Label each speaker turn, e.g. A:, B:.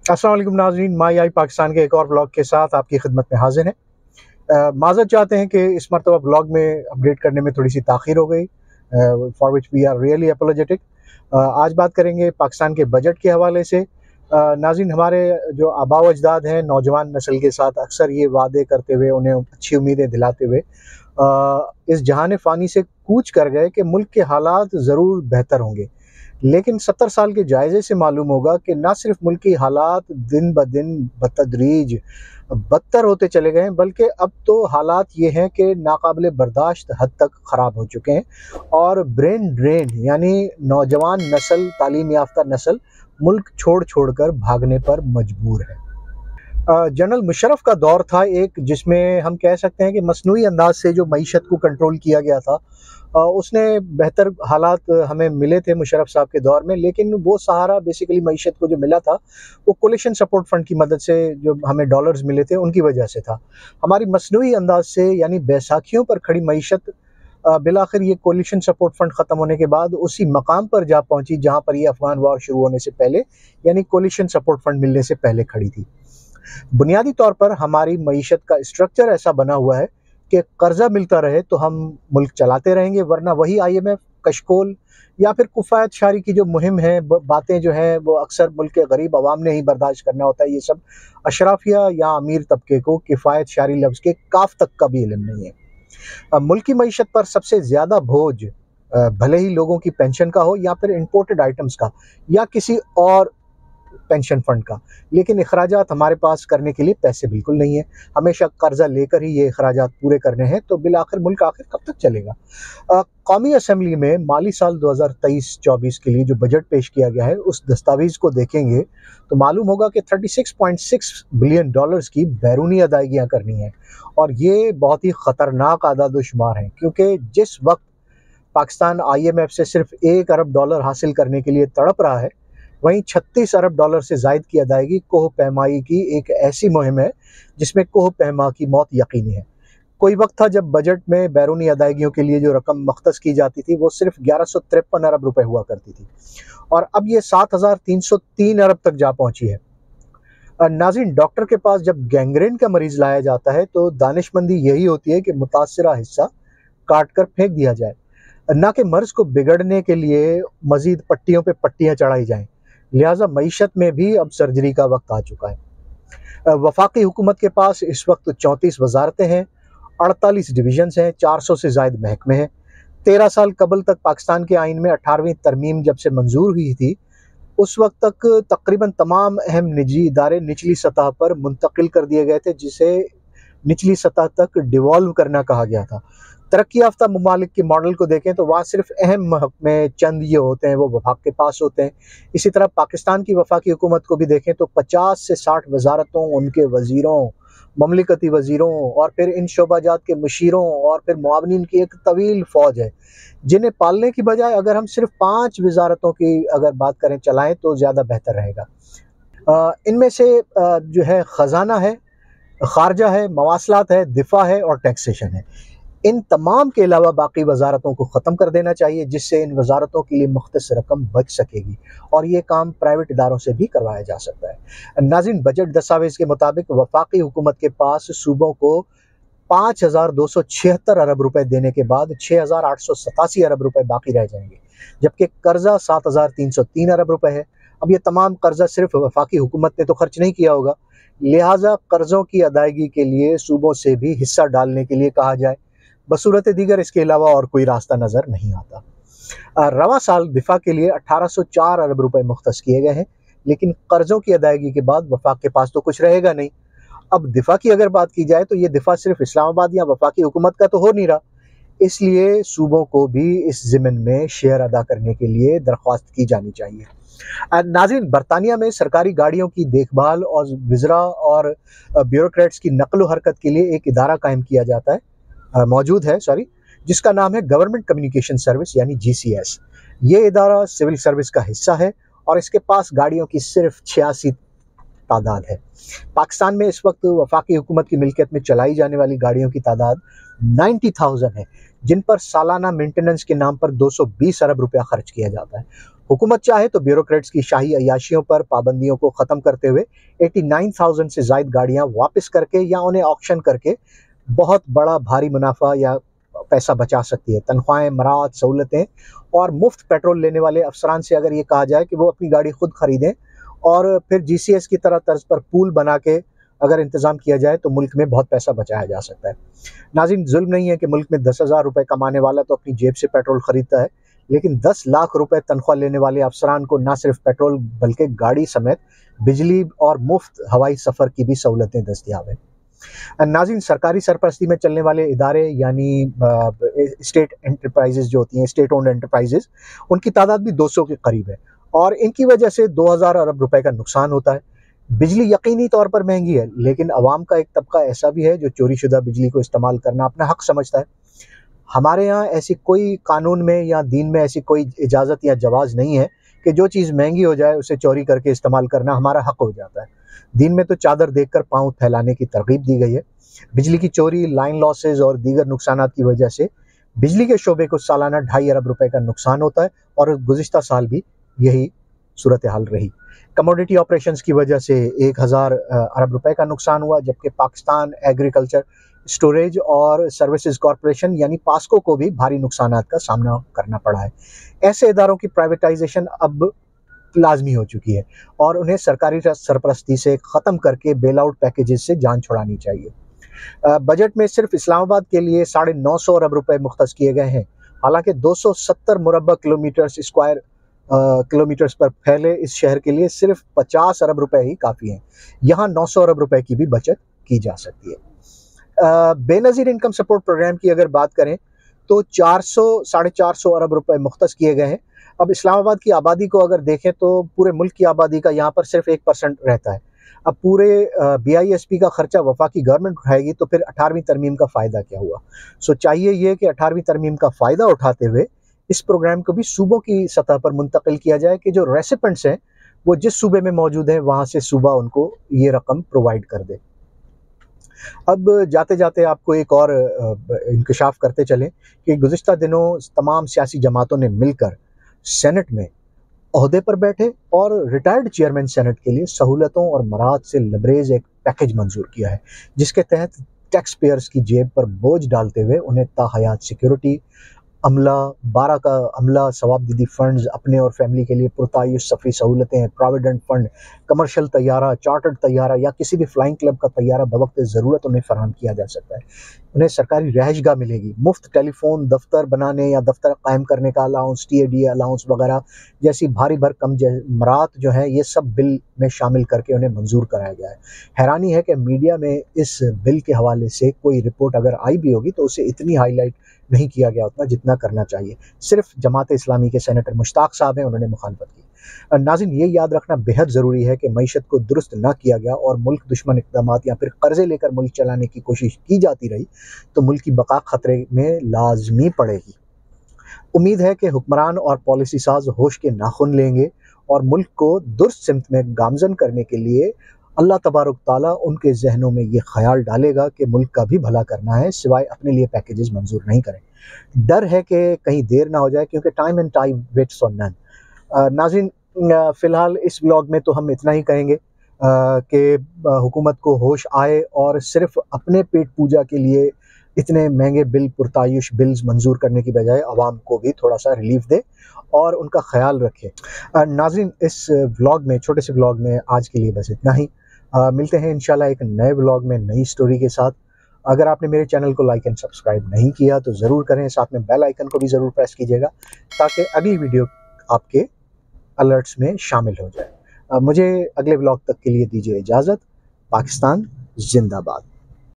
A: अस्सलाम वालेकुम नाज़रीन, माई आई पाकिस्तान के एक और ब्लॉग के साथ आपकी खिदमत में हाजिर हैं। माज़रत चाहते हैं कि इस मरतबा ब्लॉग में अपडेट करने में थोड़ी सी ताख़ीर हो गई, for which we are really apologetic. आज बात करेंगे पाकिस्तान के बजट के हवाले से। नाज़रीन, हमारे जो आबा व अजदाद हैं नौजवान नस्ल के साथ अक्सर ये वादे करते हुए, उन्हें अच्छी उम्मीदें दिलाते हुए इस जहान फ़ानी से कूच कर गए कि मुल्क के हालात ज़रूर बेहतर होंगे। लेकिन 70 साल के जायज़े से मालूम होगा कि ना सिर्फ मुल्की हालात दिन ब दिन बतदरीज बदतर होते चले गए हैं, बल्कि अब तो हालात ये हैं कि नाकाबिले बर्दाश्त हद तक ख़राब हो चुके हैं और ब्रेन ड्रेन यानी नौजवान नस्ल, तालीम याफ्ता नस्ल मुल्क छोड़ छोड़ कर भागने पर मजबूर है। जनरल मुशर्रफ का दौर था एक, जिसमें हम कह सकते हैं कि मसनूई अंदाज से जो मईशत को कंट्रोल किया गया था। उसने बेहतर हालात हमें मिले थे मुशर्रफ साहब के दौर में, लेकिन वो सहारा बेसिकली मईशत को जो मिला था वो कोलिशन सपोर्ट फंड की मदद से जो हमें डॉलर्स मिले थे उनकी वजह से था। हमारी मसनूई अंदाज से यानी बैसाखियों पर खड़ी मईशत बिलाखिर ये कोलिशन सपोर्ट फंड ख़त्म होने के बाद उसी मकाम पर जा पहुंची जहां पर ये अफगान वार शुरू होने से पहले यानी कोलिशन सपोर्ट फंड मिलने से पहले खड़ी थी। बुनियादी तौर पर हमारी मईशत का स्ट्रक्चर ऐसा बना हुआ है कि कर्जा मिलता रहे तो हम मुल्क चलाते रहेंगे, वरना वही IMF, कशकोल या फिर कुफायत शारी की जो मुहिम है, बातें जो हैं वो अक्सर मुल्क के गरीब आवाम ने ही बर्दाश्त करना होता है। ये सब अशराफिया या अमीर तबके को किफ़ायत शारी लफ्ज़ के काफ तक का भी इल्म नहीं है। मुल्की मईशत पर सबसे ज़्यादा बोझ भले ही लोगों की पेंशन का हो या फिर इम्पोर्टेड आइटम्स का या किसी और पेंशन फंड का, लेकिन अखराजात हमारे पास करने के लिए पैसे बिल्कुल नहीं है। हमेशा कर्जा लेकर ही ये अखराजात पूरे करने हैं, तो बिलाखिर मुल्क आखिर कब तक चलेगा। कौमी असम्बली में माली साल 2023-24 के लिए जो बजट पेश किया गया है, उस दस्तावेज को देखेंगे तो मालूम होगा कि $36.6 बिलियन की बैरूनी अदायगियाँ करनी है, और ये बहुत ही ख़तरनाक आदाद-ओ-शुमार हैं, क्योंकि जिस वक्त पाकिस्तान IMF से सिर्फ $1 अरब हासिल करने के लिए तड़प रहा है, वहीं $36 अरब से ज़ायद की अदायगी कोह पैमाई की एक ऐसी मुहिम है जिसमें कोह पैमा की मौत यकीनी है। कोई वक्त था जब बजट में बैरूनी अदायगियों के लिए जो रकम मख्तस की जाती थी वो सिर्फ 1153 अरब रुपए हुआ करती थी, और अब ये 7303 अरब तक जा पहुंची है। नाज़रीन, डॉक्टर के पास जब गैंग्रेन का मरीज लाया जाता है तो दानिशमंदी यही होती है कि मुतासरा हिस्सा काट कर फेंक दिया जाए, ना कि मर्ज को बिगड़ने के लिए मजीद पट्टियों पे पट्टियां चढ़ाई जाएं। लिहाजा मईशत में भी अब सर्जरी का वक्त आ चुका है। वफाकी हुकूमत के पास इस वक्त 34 वजारतें हैं, 48 डिवीजन्स हैं, 400 से ज़ायद महकमे हैं। 13 साल कबल तक पाकिस्तान के आइन में 18वीं तरमीम जब से मंजूर हुई थी, उस वक्त तक तकरीबन तमाम अहम निजी इदारे निचली सतह पर मुंतकिल कर दिए गए थे, जिसे निचली सतह तक डिवॉल्व करना कहा गया था। तरक्की याफ्ता ममालिक के मॉडल को देखें तो वहाँ सिर्फ अहम महकमे चंद ये होते हैं, वो वफाक के पास होते हैं। इसी तरह पाकिस्तान की वफाकी हुकूमत को भी देखें तो 50 से 60 वजारतों, उनके वजीरों, ममलिकती वजीरों और फिर इन शोबाजात के मुशीरों और फिर मुआवनीन की एक तवील फ़ौज है, जिन्हें पालने की बजाय अगर हम सिर्फ 5 वजारतों की अगर बात करें, चलाएँ तो ज़्यादा बेहतर रहेगा। इनमें से जो है ख़जाना है, खारजा है, मवासलात है, दिफा है और टैक्सेशन है। इन तमाम के अलावा बाकी वजारतों को ख़त्म कर देना चाहिए, जिससे इन वजारतों के लिए मुख्तस रकम बच सकेगी, और ये काम प्राइवेट इदारों से भी करवाया जा सकता है। नाज़रीन, बजट दस्तावेज़ के मुताबिक वफाकी हुकूमत के पास सूबों को 5276 अरब रुपए देने के बाद 6887 अरब रुपए बाकी रह जाएंगे, जबकि कर्जा 7303 अरब रुपए है। अब ये तमाम कर्जा सिर्फ वफाकी हुकूमत ने तो खर्च नहीं किया होगा, लिहाजा कर्जों की अदायगी के लिए सूबों से भी हिस्सा डालने के लिए कहा जाए। बसूरत दीगर इसके अलावा और कोई रास्ता नज़र नहीं आता। रवा साल दिफा के लिए 1804 अरब रुपए मुख्तस किए गए हैं, लेकिन कर्जों की अदायगी के बाद वफाक के पास तो कुछ रहेगा नहीं। अब दिफा की अगर बात की जाए तो ये दिफा सिर्फ इस्लामाबाद या वफाकी हुकूमत का तो हो नहीं रहा, इसलिए सूबों को भी इस ज़िम्न में शेयर अदा करने के लिए दरख्वास्त की जानी चाहिए। नाज़रीन, बरतानिया में सरकारी गाड़ियों की देखभाल और वज़रा और ब्यूरोक्रेट्स की नकलो हरकत के लिए एक इदारा कायम किया जाता है, मौजूद है, जिसका नाम है गवर्नमेंट कम्युनिकेशन सर्विस यानी GCS। ये इदारा सिविल सर्विस का हिस्सा है और इसके पास गाड़ियों की सिर्फ 86 तादाद है। पाकिस्तान में इस वक्त वफाकी हुकूमत की मिल्कियत में चलाई जाने वाली गाड़ियों की तादाद 90,000 है, जिन पर सालाना मेंटेनेंस के नाम पर 220 अरब रुपया खर्च किया जाता है। हुकूमत चाहे तो ब्यूरोक्रेट्स की शाही अय्याशियों पर पाबंदियों को ख़त्म करते हुए 89,000 से ज़ायद गाड़ियाँ वापस करके या उन्हें ऑक्शन करके बहुत बड़ा भारी मुनाफा या पैसा बचा सकती है। तनख्वाहें, मराहत, सहूलतें और मुफ्त पेट्रोल लेने वाले अफसरान से अगर ये कहा जाए कि वो अपनी गाड़ी खुद खरीदें और फिर जीसीएस की तरह तर्ज पर पूल बना के अगर इंतज़ाम किया जाए तो मुल्क में बहुत पैसा बचाया जा सकता है। नाज़रीन, जुल्म नहीं है कि मुल्क में 10,000 रुपये कमाने वाला तो अपनी जेब से पेट्रोल खरीदता है, लेकिन 10 लाख रुपए तनख्वाह लेने वाले अफसरान को ना सिर्फ पेट्रोल बल्कि गाड़ी समेत बिजली और मुफ्त हवाई सफ़र की भी सहूलतें दस्तयाब हैं। नाज़रीन, सरकारी सरपरस्ती में चलने वाले इदारे यानी स्टेट एंटरप्राइजेज जो होती हैं, स्टेट ओन्ड एंटरप्राइजेज, उनकी तादाद भी 200 के करीब है और इनकी वजह से 2000 अरब रुपए का नुकसान होता है। बिजली यकीनी तौर पर महंगी है, लेकिन अवाम का एक तबका ऐसा भी है जो चोरी शुदा बिजली को इस्तेमाल करना अपना हक समझता है। हमारे यहाँ ऐसी कोई कानून में या दीन में ऐसी कोई इजाज़त या जवाज़ नहीं है कि जो चीज़ महंगी हो जाए उसे चोरी करके इस्तेमाल करना हमारा हक हो जाता है। दीन में तो चादर देखकर पाँव फैलाने की तरगीब दी गई है। बिजली की चोरी, लाइन लॉसेज और दीगर नुकसानात की वजह से बिजली के शोबे को सालाना 2.5 अरब रुपए का नुकसान होता है और गुज़िश्ता साल भी यही सूरत हाल रही। कमोडिटी ऑपरेशंस की वजह से 1000 अरब रुपए का नुकसान हुआ, जबकि पाकिस्तान एग्रीकल्चर स्टोरेज और सर्विसेज कॉरपोरेशन यानी पास्को को भी भारी नुकसानात का सामना करना पड़ा है। ऐसे इदारों की प्राइवेटाइजेशन अब लाजमी हो चुकी है और उन्हें सरकारी सरपरस्ती से ख़त्म करके बेल आउट पैकेजेस से जान छुड़ानी चाहिए। बजट में सिर्फ इस्लामाबाद के लिए 950 अरब रुपए मुख्तस किए गए हैं। हालांकि 270 मुरब्बा स्क्वायर किलोमीटर्स पर फैले इस शहर के लिए सिर्फ 50 अरब रुपए ही काफ़ी हैं। यहाँ 900 अरब रुपए की भी बचत की जा सकती है। बेनज़ीर इनकम सपोर्ट प्रोग्राम की अगर बात करें तो 400-450 अरब रुपए मुख्तस किए गए हैं। अब इस्लामाबाद की आबादी को अगर देखें तो पूरे मुल्क की आबादी का यहाँ पर सिर्फ 1% रहता है। अब पूरे BISP का खर्चा वफाकी गवर्नमेंट उठाएगी तो फिर 18वीं तरमीम का फ़ायदा क्या हुआ। सो चाहिए ये कि 18वीं तरमीम का फ़ायदा उठाते हुए इस प्रोग्राम को भी सूबों की सतह पर मुंतकिल किया जाए कि जो रेसिपेंट्स हैं वो जिस सूबे में मौजूद हैं वहाँ से सूबा उनको ये रकम प्रोवाइड कर दे। अब जाते जाते आपको एक और इंकशाफ करते चलें कि गुज़िश्ता दिनों तमाम सियासी जमातों ने मिलकर सेनेट में ओहदे पर बैठे और रिटायर्ड चेयरमैन सेनेट के लिए सहूलतों और मराहत से लबरेज एक पैकेज मंजूर किया है, जिसके तहत टैक्स पेयर्स की जेब पर बोझ डालते हुए उन्हें ताहयात सिक्योरिटी, अमला, 12 का अमला, सवाबदीदी फ़ंड्स, अपने और फैमिली के लिए पुरतायुश सफ़री सहूलतें, प्रोविडेंट फ़ंड, कमर्शियल तैयारा, चार्टर्ड तैयारा या किसी भी फ्लाइंग क्लब का तैयारा बवक्त ज़रूरत उन्हें फ़राहम किया जा सकता है। उन्हें सरकारी रहशगाह मिलेगी, मुफ्त टेलीफोन, दफ्तर बनाने या दफ्तर कायम करने का अलाउंस, TADA अलाउंस वगैरह जैसी भारी भरकम मरात जो हैं ये सब बिल में शामिल करके उन्हें मंजूर कराया गया है। हैरानी है कि मीडिया में इस बिल के हवाले से कोई रिपोर्ट अगर आई भी होगी तो उसे इतनी हाईलाइट नहीं किया गया उतना जितना करना चाहिए। सिर्फ जमात इस्लामी के सेनेटर मुश्ताक साहब हैं, उन्होंने मुखालफत की। नाज़रीन, ये याद रखना बेहद ज़रूरी है कि मईशत को दुरुस्त ना किया गया और मुल्क दुश्मन इक़दामात या फिर कर्ज़े लेकर मुल्क चलाने की कोशिश की जाती रही तो मुल्क की बका ख़तरे में लाजमी पड़ेगी। उम्मीद है कि हुक्मरान और पॉलिसी साज होश के नाखुन लेंगे और मुल्क को दुरुस्त सिमत में गामज़न करने के लिए अल्लाह तबारक ताला उनके जहनों में ये ख्याल डालेगा कि मुल्क का भी भला करना है, सिवाय अपने लिए पैकेजेस मंजूर नहीं करें। डर है कि कहीं देर ना हो जाए, क्योंकि time and time waits for none. नाज़रीन, फ़िलहाल इस व्लॉग में तो हम इतना ही कहेंगे कि हुकूमत को होश आए और सिर्फ अपने पेट पूजा के लिए इतने महंगे बिल, पुरतायुश बिल्स मंजूर करने की बजाय आवाम को भी थोड़ा सा रिलीफ दे और उनका ख्याल रखे। नाज़रीन, इस व्लॉग में, छोटे से व्लॉग में आज के लिए बस इतना ही। मिलते हैं इंशाल्लाह एक नए व्लॉग में नई स्टोरी के साथ। अगर आपने मेरे चैनल को लाइक एंड सब्सक्राइब नहीं किया तो ज़रूर करें, साथ में बेल आइकन को भी ज़रूर प्रेस कीजिएगा ताकि अगली वीडियो आपके अलर्ट्स में शामिल हो जाए। मुझे अगले व्लॉग तक के लिए दीजिए इजाज़त। पाकिस्तान जिंदाबाद।